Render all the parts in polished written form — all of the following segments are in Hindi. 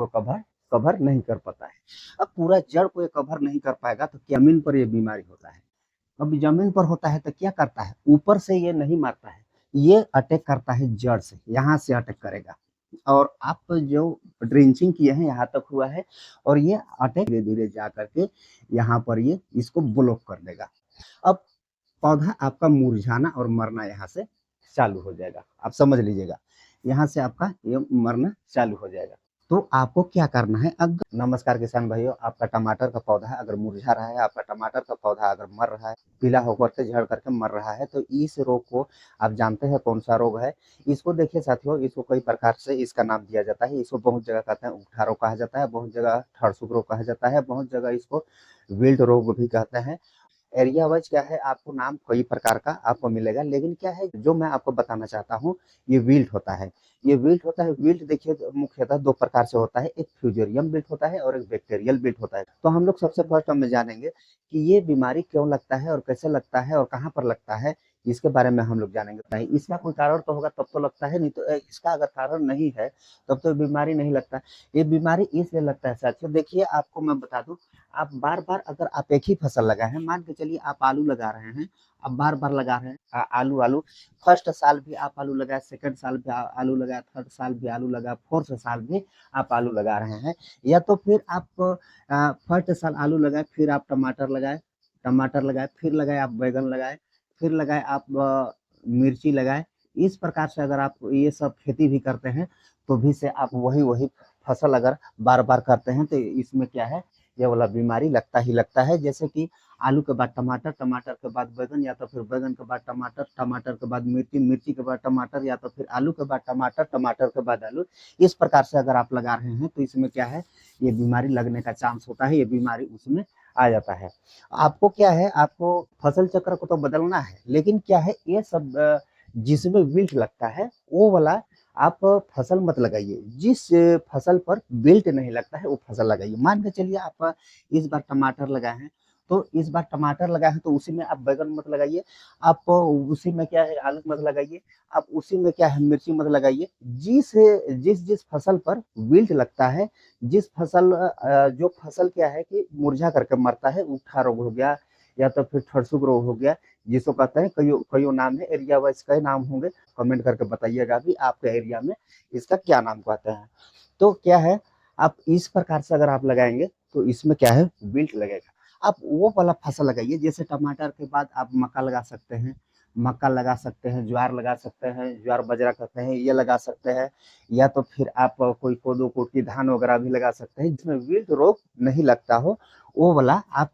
को कवर कवर नहीं कर पाता है। अब पूरा जड़ को ये कवर नहीं कर पाएगा तो क्या जमीन पर ये बीमारी होता है। अब जमीन पर होता है तो क्या करता है, ऊपर से ये नहीं मारता है, ये अटैक करता है जड़ से, यहाँ से अटैक करेगा। और आप जो ड्रिंचिंग किए हैं यहाँ तक हुआ है, और ये अटैक धीरे धीरे जा करके यहाँ पर ये इसको ब्लॉक कर देगा। अब पौधा आपका मुरझाना और मरना यहाँ से चालू हो जाएगा। आप समझ लीजिएगा, यहाँ से आपका ये मरना चालू हो जाएगा। तो आपको क्या करना है, अगर नमस्कार किसान भाइयों, आपका टमाटर का पौधा अगर मुरझा रहा है, आपका टमाटर का पौधा अगर मर रहा है, पीला होकर के झड़ करके मर रहा है, तो इस रोग को आप जानते हैं कौन सा रोग है। इसको देखिए साथियों, इसको कई प्रकार से इसका नाम दिया जाता है। इसको बहुत जगह कहते हैं उकठा रोग कहा जाता है, बहुत जगह ठरसुक रोग कहा जाता है, बहुत जगह इसको विल्ट रोग भी कहते हैं। एरिया वाइज क्या है, आपको नाम कई प्रकार का आपको मिलेगा, लेकिन क्या है जो मैं आपको बताना चाहता हूँ, ये विल्ट होता है। ये विल्ट होता है, विल्ट देखिए मुख्यतः दो प्रकार से होता है, एक फ्यूजेरियम विल्ट होता है और एक बैक्टीरियल विल्ट होता है। तो हम लोग सबसे फर्स्ट हम जानेंगे कि ये बीमारी क्यों लगता है और कैसे लगता है और कहाँ पर लगता है, इसके बारे में हम लोग जानेंगे। नहीं, इसका कोई कारण तो होगा तब तो लगता है, नहीं तो इसका अगर कारण नहीं है तब तो बीमारी नहीं लगता। ये बीमारी इसलिए लगता है साथियों, देखिए आपको मैं बता दूं, आप बार बार अगर आप एक ही फसल लगाए हैं, मान के चलिए आप आलू लगा रहे हैं, आप बार बार लगा रहे हैं आलू आलू, फर्स्ट साल भी आप आलू लगाए, सेकंड साल भी आलू लगाए, थर्ड साल भी आलू लगा, फोर्थ साल भी आप आलू लगा रहे हैं, या तो फिर आप फर्स्ट साल आलू लगाए, फिर आप टमाटर लगाए, फिर लगाए आप बैगन लगाए, फिर लगाए आप मिर्ची लगाए। इस प्रकार से अगर आप ये सब खेती भी करते हैं तो भी से आप वही वही फसल अगर बार बार करते हैं तो इसमें क्या है, ये वाला बीमारी लगता ही लगता है। जैसे कि आलू के बाद टमाटर, टमाटर के बाद बैगन, या तो फिर बैगन के बाद टमाटर, टमाटर के बाद मिर्ची, मिर्ची के बाद टमाटर, या तो फिर आलू के बाद टमाटर, टमाटर के बाद आलू। इस प्रकार से अगर आप लगा रहे हैं तो इसमें क्या है, ये बीमारी लगने का चांस होता है, ये बीमारी उसमें आ जाता है। आपको क्या है, आपको फसल चक्र को तो बदलना है, लेकिन क्या है ये सब जिसमें विल्ट लगता है वो वाला आप फसल मत लगाइए। जिस फसल पर विल्ट नहीं लगता है वो फसल लगाइए। मान के चलिए आप इस बार टमाटर लगाए हैं, तो इस बार टमाटर लगाए हैं तो उसी में आप बैगन मत लगाइए, आप उसी में क्या है आलू मत लगाइए, आप उसी में क्या है मिर्ची मत लगाइए। जिस जिस जिस फसल पर विल्ट लगता है, जिस फसल जो फसल क्या है कि मुरझा करके मरता है, उठा रोग हो गया या तो फिर ठरसुक रोग हो गया, जिसको कहते हैं कई कई नाम है, एरिया वाइज कई नाम होंगे, कमेंट करके बताइएगा भी आपके एरिया में इसका क्या नाम कहते हैं। तो क्या है, आप इस प्रकार से अगर आप लगाएंगे तो इसमें क्या है विल्ट लगेगा। आप वो वाला फसल लगाइए, जैसे टमाटर के बाद आप मक्का लगा सकते हैं, मक्का लगा सकते हैं, ज्वार लगा सकते हैं, ज्वार बाजरा कहते हैं, ये लगा सकते हैं, या तो फिर आप कोई कोदो कुटकी धान वगैरह भी लगा सकते हैं जिसमें विल्ट रोग नहीं लगता हो, वो वाला आप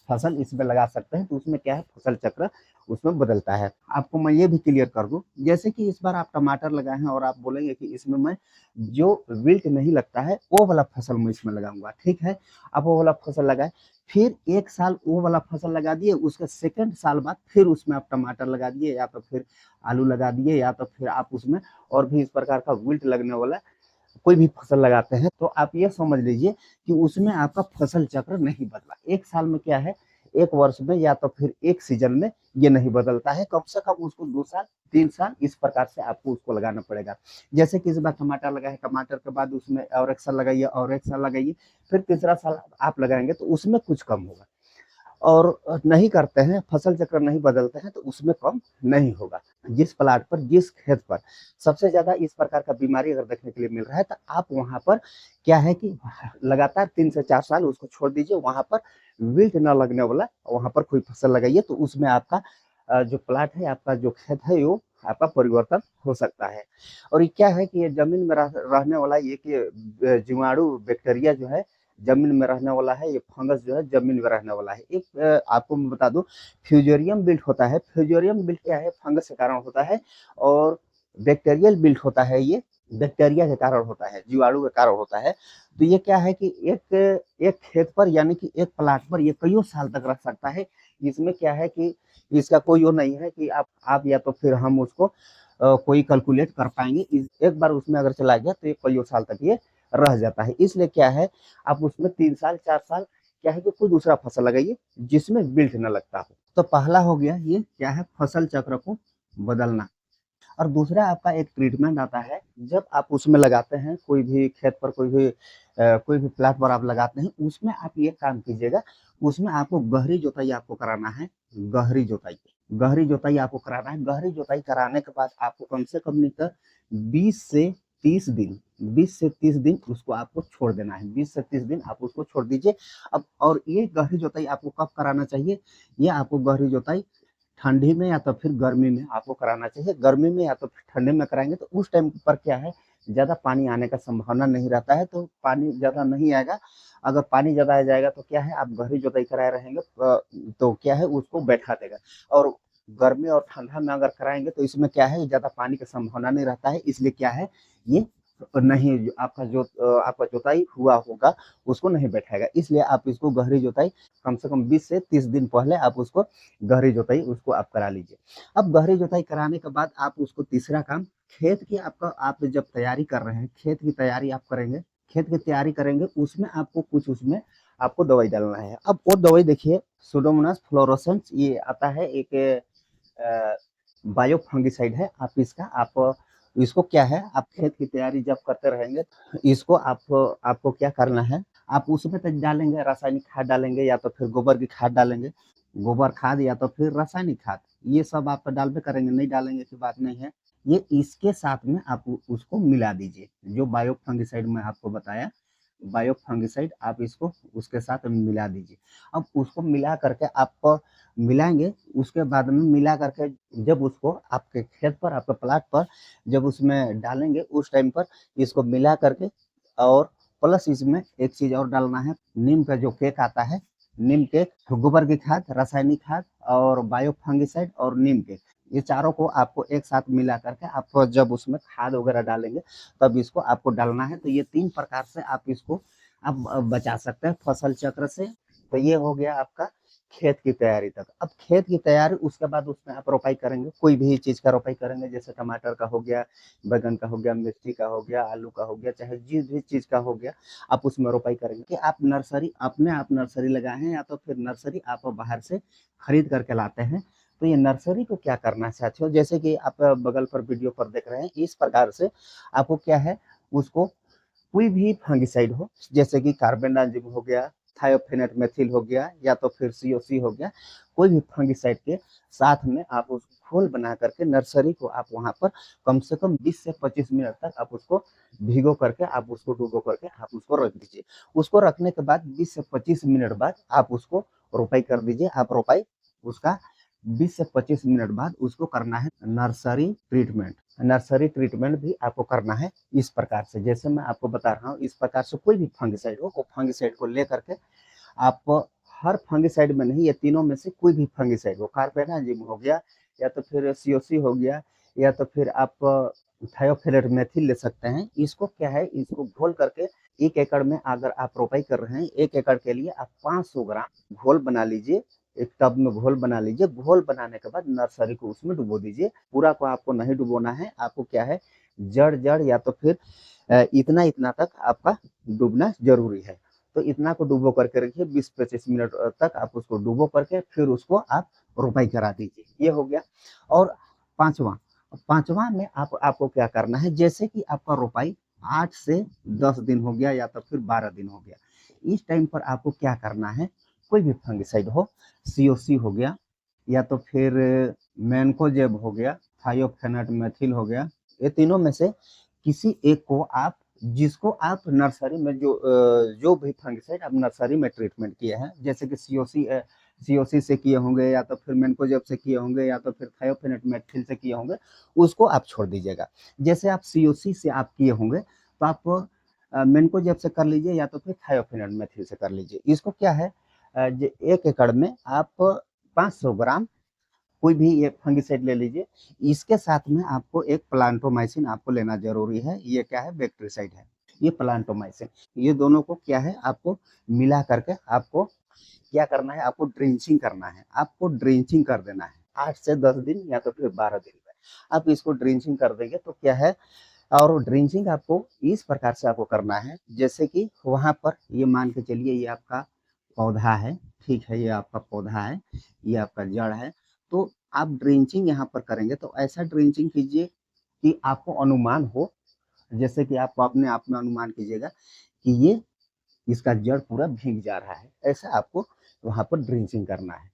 फसल इसमें लगा सकते हैं। तो उसमें क्या है, फसल चक्र उसमें बदलता है। आपको मैं ये भी क्लियर कर दूं, जैसे कि इस बार आप टमाटर लगाए हैं और आप बोलेंगे कि इसमें मैं जो विल्ट नहीं लगता है वो वाला फसल मैं इसमें लगाऊंगा, ठीक है। आप वो वाला फसल लगाए, फिर एक साल वो वाला फसल लगा दिए, उसके सेकंड साल बाद फिर उसमें आप टमाटर लगा दिए, या तो फिर आलू लगा दिए, या तो फिर आप उसमें और भी इस प्रकार का विल्ट लगने वाला कोई भी फसल लगाते हैं, तो आप ये समझ लीजिए कि उसमें आपका फसल चक्र नहीं बदला। एक साल में क्या है, एक वर्ष में या तो फिर एक सीजन में ये नहीं बदलता है, कम से कम उसको 2 साल 3 साल इस प्रकार से आपको उसको लगाना पड़ेगा। जैसे कि इस बार टमाटर लगाए, टमाटर के बाद उसमें और एक साल लगाइए, और एक साल लगाइए, फिर तीसरा साल आप लगाएंगे तो उसमें कुछ कम होगा। और नहीं करते हैं, फसल चक्र नहीं बदलते हैं तो उसमें कम नहीं होगा। जिस प्लाट पर, जिस खेत पर सबसे ज्यादा इस प्रकार का बीमारी अगर देखने के लिए मिल रहा है, तो आप वहां पर क्या है कि लगातार 3 से 4 साल उसको छोड़ दीजिए, वहां पर विल्ट न लगने वाला वहां पर कोई फसल लगाइए, तो उसमें आपका जो प्लाट है, आपका जो खेत है, वो आपका परिवर्तन हो सकता है। और ये क्या है कि ये जमीन में रहने वाला ये कि जीवाणु बैक्टीरिया जो है जमीन में रहने वाला है, ये फंगस जो है जमीन में रहने वाला है। एक आपको मैं बता दूं, फ्यूजेरियम बिल्ट होता है। फ्यूजेरियम बिल्ट क्या है, फंगस के कारण होता है, और बैक्टीरियल बिल्ट होता है, ये बैक्टीरिया के कारण होता है, जीवाणु के कारण होता है। तो ये क्या है कि एक एक खेत पर यानी कि एक प्लाट पर ये कईयों साल तक रख सकता है। इसमें क्या है कि इसका कोई वो नहीं है कि आप या तो फिर हम उसको कोई कैलकुलेट कर पाएंगे। एक बार उसमें अगर चला गया तो ये कईयों साल तक ये रह जाता है। इसलिए क्या है, आप उसमें 3 साल 4 साल क्या है कि कोई दूसरा फसल लगाइए जिसमें बिल्ट न लगता हो। तो पहला हो गया ये क्या है, फसल चक्र को बदलना। और दूसरा आपका एक ट्रीटमेंट आता है, जब आप उसमें लगाते हैं कोई भी खेत पर कोई भी प्लाट पर आप लगाते हैं, उसमें आप ये काम कीजिएगा, उसमें आपको गहरी जोताई आपको कराना है। गहरी जोताई गहरी जोताई आपको कराना है। गहरी जोताई कराने के बाद आपको कम से कम नहीं तो 20 से 30 दिन 20 से 30 दिन उसको आपको छोड़ देना है। 20 से 30 दिन आप उसको छोड़ दीजिए। अब और ये गहरी जोताई आपको कब कराना चाहिए? ये आपको गहरी जोताई ठंडी में या तो फिर गर्मी में आपको कराना चाहिए। गर्मी में या तो फिर ठंडे में कराएंगे तो उस टाइम पर क्या है, ज़्यादा पानी आने का संभावना नहीं रहता है, तो पानी ज़्यादा नहीं आएगा। अगर पानी ज़्यादा आ जाएगा तो क्या है, आप गहरी जोताई कराए रहेंगे तो क्या है, उसको बैठा देगा। और गर्मी और ठंडा में अगर कराएंगे तो इसमें क्या है, ज़्यादा पानी का संभावना नहीं रहता है, इसलिए क्या है, ये नहीं आपका जोताई हुआ होगा उसको नहीं बैठाएगा। इसलिए आप इसको गहरी जोताई कम से कम 20 से 30 दिन पहले आप उसको गहरी जोताई उसको आप करा लीजिए। अब गहरी जोताई कराने के बाद आप उसको तीसरा काम, खेत की आपका आप जब तैयारी कर रहे हैं, खेत की तैयारी आप करेंगे, खेत की तैयारी करेंगे, उसमें आपको कुछ उसमें आपको दवाई डालना है। अब वो दवाई देखिए, सुडोमोनास फ्लोरोसेंस ये आता है, एक बायो फंगिसाइड है। आप इसको क्या है, आप खेत की तैयारी जब करते रहेंगे, इसको आपको क्या करना है, आप उसमें तो डालेंगे, रासायनिक खाद डालेंगे या तो फिर गोबर की खाद डालेंगे, गोबर खाद या तो फिर रासायनिक खाद, ये सब आप डालबे करेंगे, नहीं डालेंगे की बात नहीं है। ये इसके साथ में आप उसको मिला दीजिए, जो बायो फंगिसाइड मैं आपको बताया, बायो फंगिसाइड आप इसको उसके साथ मिला दीजिए। अब उसको मिला करके आप मिलाएंगे, उसके बाद में मिला करके जब उसको आपके खेत पर, आपके प्लाट पर जब उसमें डालेंगे, उस टाइम पर इसको मिला करके, और प्लस इसमें एक चीज और डालना है, नीम का जो केक आता है, नीम केक, गोबर की खाद, रासायनिक खाद और बायो फंगिसाइड और नीम केक, ये चारों को आपको एक साथ मिला करके आप जब उसमें खाद वगैरह डालेंगे तब इसको आपको डालना है। तो ये 3 प्रकार से आप इसको आप बचा सकते हैं फसल चक्र से। तो ये हो गया आपका खेत की तैयारी तक। अब खेत की तैयारी उसके बाद उसमें आप रोपाई करेंगे, कोई भी चीज का रोपाई करेंगे, जैसे टमाटर का हो गया, बैगन का हो गया, मिर्ची का हो गया, आलू का हो गया, चाहे जिस भी चीज का हो गया, आप उसमें रोपाई करेंगे। कि आप नर्सरी अपने आप नर्सरी लगाए हैं या तो फिर नर्सरी आप बाहर से खरीद करके लाते हैं, तो ये नर्सरी को क्या करना है साथियों, जैसे कि आप बगल पर वीडियो पर देख रहे हैं, इस प्रकार से आपको क्या है, उसको कोई भी फंगिसाइड हो, जैसे कि कार्बेंडाजिम हो गया, थायोफेनेट मेथिल हो गया, या तो फिर सीओसी हो गया, कोई भी फंगिसाइड के साथ में आप उस घोल बना करके नर्सरी को आप वहां पर कम से कम 20 से 25 मिनट तक आप उसको भिगो करके, आप उसको डुबो करके आप उसको रख दीजिए। उसको रखने के बाद 20 से 25 मिनट बाद आप उसको रोपाई कर दीजिए। आप रोपाई उसका 20 से 25 मिनट बाद उसको करना है नर्सरी ट्रीटमेंट। नर्सरी ट्रीटमेंट भी आपको करना है इस प्रकार से, जैसे मैं आपको बता रहा हूँ, इस प्रकार से कोई भी फंगिसाइड हो, वो फंगिसाइड को लेकर के आप हर फंगिसाइड में नहीं, ये तीनों में से कोई भी फंगिसाइड हो, कार्बेनाजिम हो गया या तो फिर सीओसी हो गया या तो फिर आप थायोफेनेट मेथिल ले सकते हैं। इसको क्या है, इसको घोल करके 1 एकड़ में अगर आप रोपाई कर रहे हैं, 1 एकड़ के लिए आप 500 ग्राम घोल बना लीजिए, एक टब में घोल बना लीजिए। घोल बनाने के बाद नर्सरी को उसमें डुबो दीजिए। पूरा को आपको नहीं डुबोना है, आपको क्या है, जड़ जड़ या तो फिर इतना इतना तक आपका डूबना जरूरी है। तो इतना को डुबो करके रखिए, 20-25 मिनट तक आप उसको डुबो करके फिर उसको आप रोपाई करा दीजिए। ये हो गया। और पांचवा पांचवा में आपको क्या करना है, जैसे कि आपका रोपाई 8 से 10 दिन हो गया या तो फिर 12 दिन हो गया, इस टाइम पर आपको क्या करना है, कोई भी फंगिसाइड हो, सीओसी हो गया या तो फिर मैनकोजेब हो गया, थायोफेनेट मेथिल हो गया, ये तीनों में से किसी एक को आप, जिसको आप नर्सरी में जो भी फंगिसाइड आप नर्सरी में ट्रीटमेंट किए हैं, जैसे कि सीओसी से किए होंगे या तो फिर मैनकोजेब से किए होंगे या तो फिर थायोफेनेट मेथिल से किए होंगे, उसको आप छोड़ दीजिएगा। जैसे आप सीओसी से आप किए होंगे तो आप मैनकोजेब से कर लीजिए या तो फिर थायोफेनेट मेथिल से कर लीजिए। इसको क्या है, 1 एकड़ में आप 500 ग्राम कोई भी एक फंगिसाइड ले लीजिए। इसके साथ में आपको एक प्लांटोमाइसिन आपको लेना जरूरी है। ये क्या है, बैक्टीरिसाइड है, ये प्लांटोमाइसिन। ये दोनों को क्या है, आपको मिला करके आपको क्या करना है, आपको ड्रिंचिंग करना है, आपको ड्रिंचिंग कर देना है 8 से 10 दिन या तो फिर 12 दिन में आप इसको ड्रिंचिंग कर देंगे तो क्या है। और ड्रिंचिंग आपको इस प्रकार से आपको करना है, जैसे कि वहां पर ये मान के चलिए, ये आपका पौधा है, ठीक है, ये आपका पौधा है, ये आपका जड़ है, तो आप ड्रिंचिंग यहाँ पर करेंगे तो ऐसा ड्रिंचिंग कीजिए कि आपको अनुमान हो, जैसे कि आप अपने आप में अनुमान कीजिएगा कि ये इसका जड़ पूरा भीग जा रहा है, ऐसा आपको वहां पर ड्रेंचिंग करना है।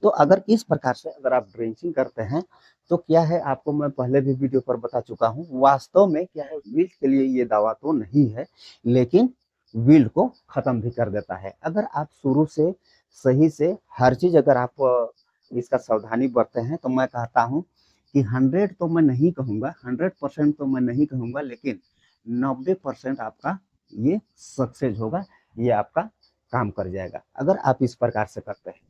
तो अगर इस प्रकार से अगर आप ड्रेंचिंग करते हैं तो क्या है, आपको मैं पहले भी वीडियो पर बता चुका हूँ, वास्तव में क्या है, विल्ट के लिए ये दवा तो नहीं है, लेकिन विल्ट को खत्म भी कर देता है। अगर आप शुरू से सही से हर चीज अगर आप इसका सावधानी बरते हैं तो मैं कहता हूँ कि 100 तो मैं नहीं कहूंगा, 100% तो मैं नहीं कहूंगा, लेकिन 90% आपका ये सक्सेस होगा, ये आपका काम कर जाएगा अगर आप इस प्रकार से करते हैं।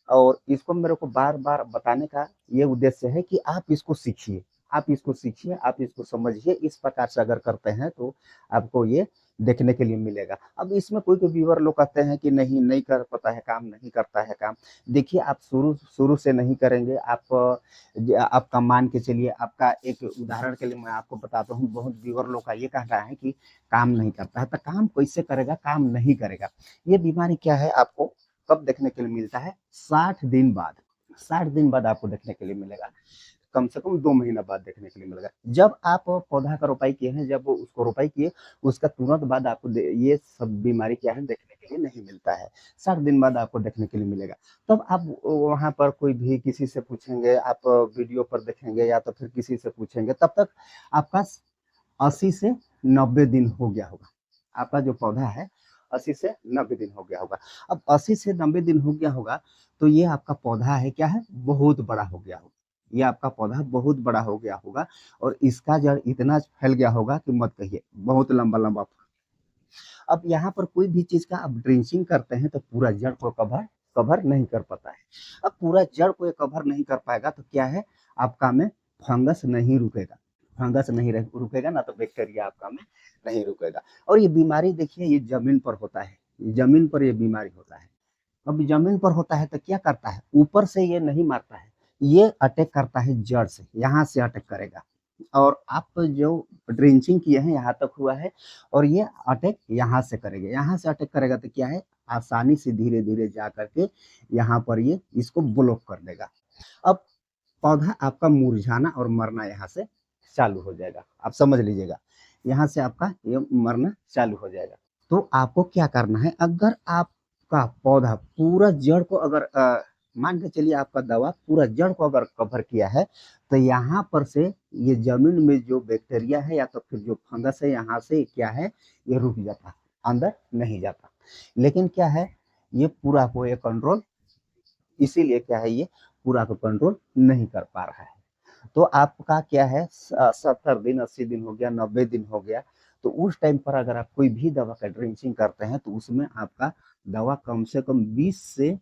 और इसको मेरे को बार बार बताने का ये उद्देश्य है कि आप इसको सीखिए, आप इसको सीखिए, आप इसको समझिए। इस प्रकार से अगर करते हैं तो आपको ये देखने के लिए मिलेगा। अब इसमें कोई कोई व्यूअर लोग कहते हैं कि नहीं नहीं कर पाता है काम, नहीं करता है काम। देखिए, आप शुरू शुरू से नहीं करेंगे, आपका मान के चलिए, आपका एक उदाहरण के लिए मैं आपको बताता हूँ, बहुत व्यूअर लोग का ये कहना है कि काम नहीं करता है, तो काम कैसे करेगा, काम नहीं करेगा। ये बीमारी क्या है, आपको कब देखने के लिए मिलता है, 60 दिन बाद। 60 दिन बाद आपको देखने के लिए मिलेगा, कम से कम 2 महीना बाद देखने के लिए मिलेगा। जब आप पौधा का रोपाई किए हैं, जब उसको रोपाई किए, उसका तुरंत बाद आपको ये सब बीमारी क्या है देखने के लिए नहीं मिलता है। 60 दिन बाद आपको देखने के लिए मिलेगा। तब आप वहां पर कोई भी किसी से पूछेंगे, आप वीडियो पर देखेंगे या तो फिर किसी से पूछेंगे, तब तक आपका 80 से 90 दिन हो गया होगा। आपका जो पौधा है 80 से 90 दिन हो गया होगा। अब 80 से 90 दिन हो गया होगा तो ये आपका पौधा है क्या है, बहुत बड़ा हो गया होगा। ये आपका पौधा बहुत बड़ा हो गया होगा और इसका जड़ इतना फैल गया होगा कि मत कहिए, बहुत लंबा लंबा। अब यहाँ पर कोई भी चीज का आप ड्रेंचिंग करते हैं तो पूरा जड़ को कवर कवर नहीं कर पाता है। अब पूरा जड़ को ये कवर नहीं कर पाएगा तो क्या है, आपका में फंगस नहीं रुकेगा। फंगस नहीं रुकेगा ना, तो बैक्टीरिया आपका में नहीं रुकेगा। और ये बीमारी देखिए, ये जमीन पर होता है, जमीन पर ये बीमारी होता है। अब जमीन पर होता है तो क्या करता है, ऊपर से ये नहीं मारता है, ये अटैक करता है जड़ से, यहाँ से अटैक करेगा। और आप जो ड्रेंचिंग किए हैं यहाँ तक हुआ है, और ये अटैक यहाँ से करेगा, यहाँ से अटैक करेगा तो क्या है, आसानी से धीरे धीरे जा करके यहाँ पर ये इसको ब्लॉक कर देगा। अब पौधा आपका मुरझाना और मरना यहाँ से चालू हो जाएगा, आप समझ लीजिएगा, यहाँ से आपका ये मरना चालू हो जाएगा। तो आपको क्या करना है, अगर आपका पौधा पूरा जड़ को अगर मान के चलिए आपका दवा पूरा जड़ को अगर कवर किया है, तो यहाँ पर से ये जमीन में जो बैक्टीरिया है या तो फिर जो फंगस है, यहाँ से क्या है, ये रुक जाता, अंदर नहीं जाता। लेकिन क्या है, ये पूरा को ये कंट्रोल, इसीलिए क्या है, ये पूरा को कंट्रोल नहीं कर पा रहा है। तो आपका क्या है, 70 दिन 80 दिन हो गया, 90 दिन हो गया, तो उस टाइम पर अगर आप कोई भी दवा का ड्रिंचिंग करते हैं तो उसमें आपका दवा कम से कम 20 से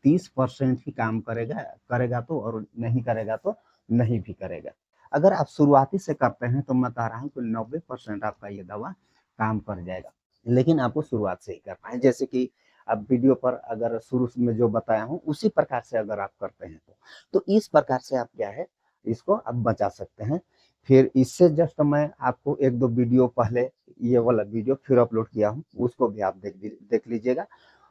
30% ही काम करेगा, करेगा तो, और नहीं करेगा तो नहीं भी करेगा। अगर आप शुरुआती से करते हैं तो मैं कह रहा हूँ कि 90% आपका ये दवा काम कर जाएगा। लेकिन आपको शुरुआत से ही करना है, जैसे कि अब वीडियो पर अगर शुरू में जो बताया हूँ उसी प्रकार से अगर आप करते हैं तो इस प्रकार से आप क्या है, इसको आप बचा सकते हैं। फिर इससे जस्ट मैं आपको एक दो वीडियो पहले ये वाला वीडियो फिर अपलोड किया हूँ, उसको भी आप देख लीजिएगा।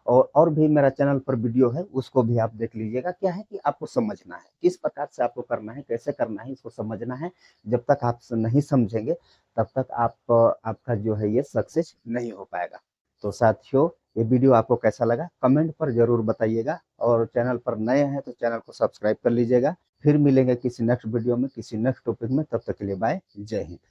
और भी मेरा चैनल पर वीडियो है, उसको भी आप देख लीजिएगा। क्या है कि आपको समझना है किस प्रकार से आपको करना है, कैसे करना है, इसको समझना है। जब तक आप नहीं समझेंगे तब तक आपका जो है ये सक्सेस नहीं हो पाएगा। तो साथियों, ये वीडियो आपको कैसा लगा कमेंट पर जरूर बताइएगा, और चैनल पर नए हैं तो चैनल को सब्सक्राइब कर लीजिएगा। फिर मिलेंगे किसी नेक्स्ट वीडियो में, किसी नेक्स्ट टॉपिक में, तब तक के लिए बाय, जय हिंद।